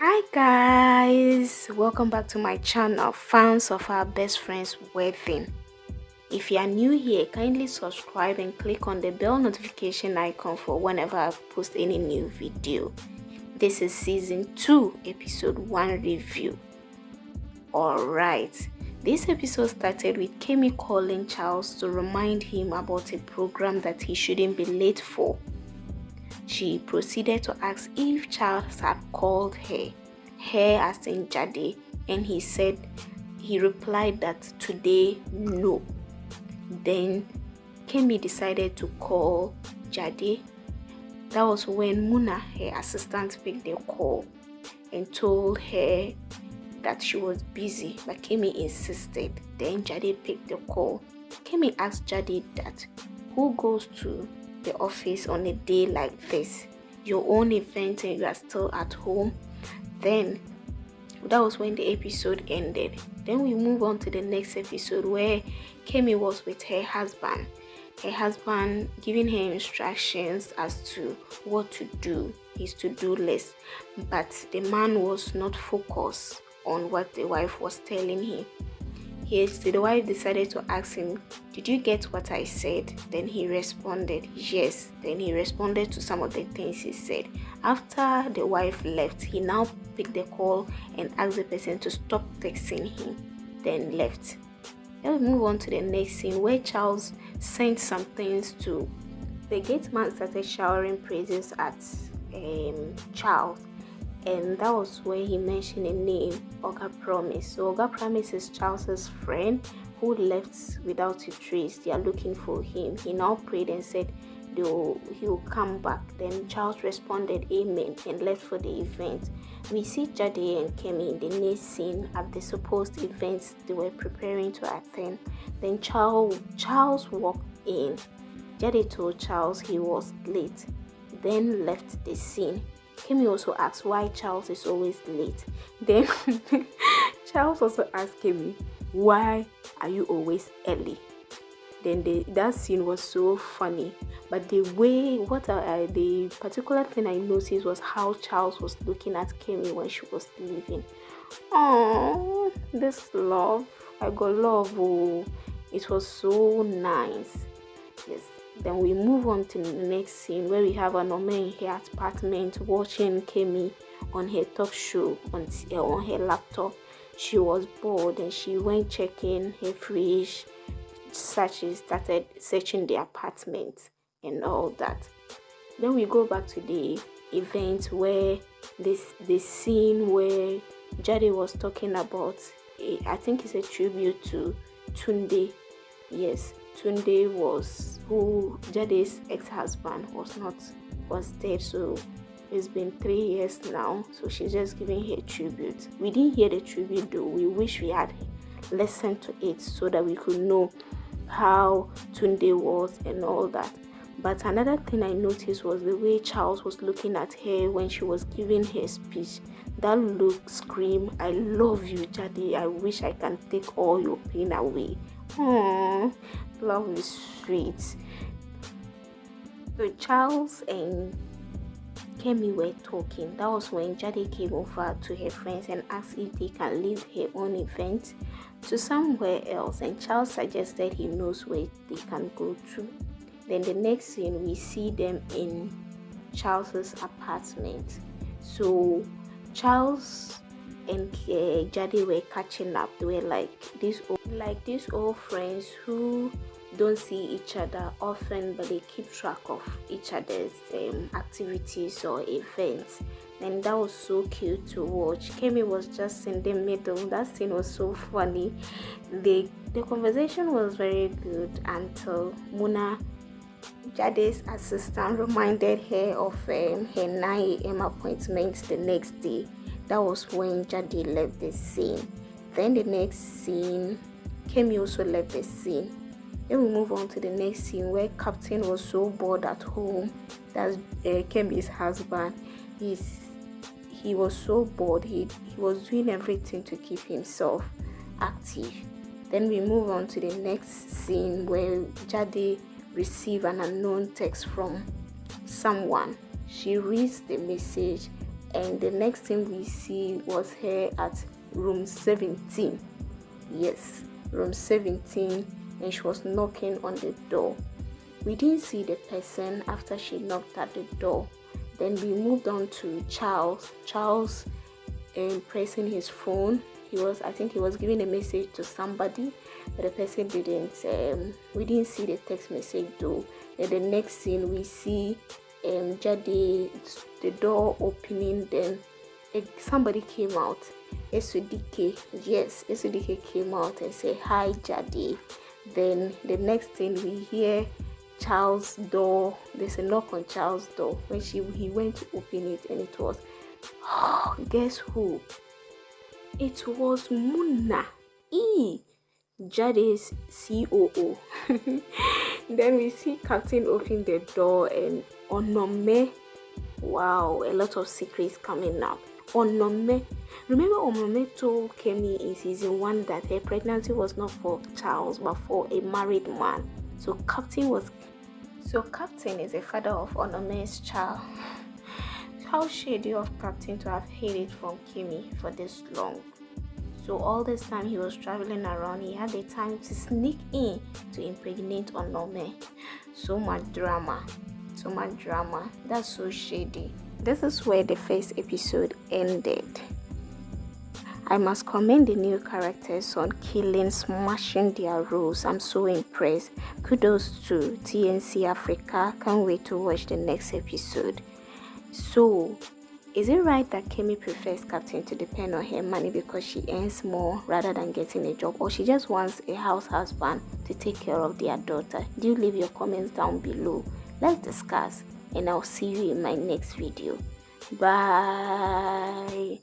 Hi guys, welcome back to my channel, fans of our best friend's wedding. If you are new here, kindly subscribe and click on the bell notification icon for whenever I post any new video. This is season 2 episode 1 review. Alright, this episode started with Kemi calling Charles to remind him about a program that he shouldn't be late for. She proceeded to ask if Charles had called her as in Jade, and he replied that today no. Then Kemi decided to call Jade. That was when Muna, her assistant, picked the call and told her that she was busy, but Kemi insisted. Then Jade picked the call. Kemi asked Jade that who goes to the office on a day like this, your own event, and you are still at home. Then that was when the episode ended. Then we move on to the next episode where Kemi was with her husband giving her instructions as to what to do, his to-do list, but the man was not focused on what the wife was telling him. The wife decided to ask him, did you get what I said? Then he responded, yes. Then he responded to some of the things he said. After the wife left, he now picked the call and asked the person to stop texting him, then left. Then we move on to the next scene where Charles sent some things to the gate man. Started showering praises at Charles. And that was where he mentioned a name, Oga Promise. So Oga Promise is Charles's friend who left without a trace. They are looking for him. He now prayed and said he will come back. Then Charles responded amen and left for the event. We see Jade and Kemi in the next scene at the supposed events they were preparing to attend. Then Charles walked in. Jade told Charles he was late, then left the scene. Kemi also asked why Charles is always late. Then Charles also asked Kemi, why are you always early? Then that scene was so funny. But the particular thing I noticed was how Charles was looking at Kemi when she was leaving. Oh, this love. I got love. Oh, it was so nice. Yes. Then we move on to the next scene where we have Anome in her apartment watching Kemi on her talk show on her laptop. She was bored and she went checking her fridge. She started searching the apartment and all that. Then we go back to the event where the scene where Jade was talking about, I think it's a tribute to Tunde. Yes. Tunde was who Jade's ex-husband was dead, so it's been 3 years now, so she's just giving her tribute. We didn't hear the tribute though. We wish we had listened to it so that we could know how Tunde was and all that. But another thing I noticed was the way Charles was looking at her when she was giving her speech. That look screamed, I love you, Jade. I wish I can take all your pain away. Love is sweet. So Charles and Kemi were talking. That was when Jade came over to her friends and asked if they can leave her own event to somewhere else, and Charles suggested he knows where they can go to. Then the next scene we see them in Charles's apartment. So Charles and Jade were catching up. They were like these old friends who don't see each other often, but they keep track of each other's activities or events. And that was so cute to watch. Kemi was just in the middle. That scene was so funny. The conversation was very good until Muna, Jade's assistant, reminded her of her 9 a.m. appointment the next day. That was when Jade left the scene. Then the next scene, Kemi also left the scene. Then we move on to the next scene where Captain was so bored at home. That's Kemi's husband. He was so bored. He was doing everything to keep himself active. Then we move on to the next scene where Jade received an unknown text from someone. She reads the message And the next thing we see was her at room 17. Yes, room 17, and she was knocking on the door. We didn't see the person after she knocked at the door. Then we moved on to Charles. Charles pressing his phone. I think he was giving a message to somebody, but the person didn't. We didn't see the text message though. And the next scene we see Jade, the door opening. Then somebody came out. Esudike, yes, Esudike came out and said, "Hi, Jade." Then the next thing we hear Charles' door. There's a knock on Charles' door. When he went to open it, and it was, guess who? It was Muna, Jade's COO. Then we see Captain open the door, and Onome. Wow, a lot of secrets coming up. Onome. Remember, Onome told Kemi in season 1 that her pregnancy was not for Charles but for a married man. So Captain is the father of Onome's child. How shady of Captain to have hid it from Kemi for this long. So all this time he was traveling around, he had the time to sneak in to impregnate Onome. So much drama. That's so shady. This is where the first episode ended. I must commend the new characters on killing, smashing their roles. I'm so impressed. Kudos to TNC Africa. Can't wait to watch the next episode. So, is it right that Kemi prefers Captain to depend on her money because she earns more rather than getting a job, or she just wants a house husband to take care of their daughter? Do leave your comments down below. Let's discuss, and I'll see you in my next video. Bye.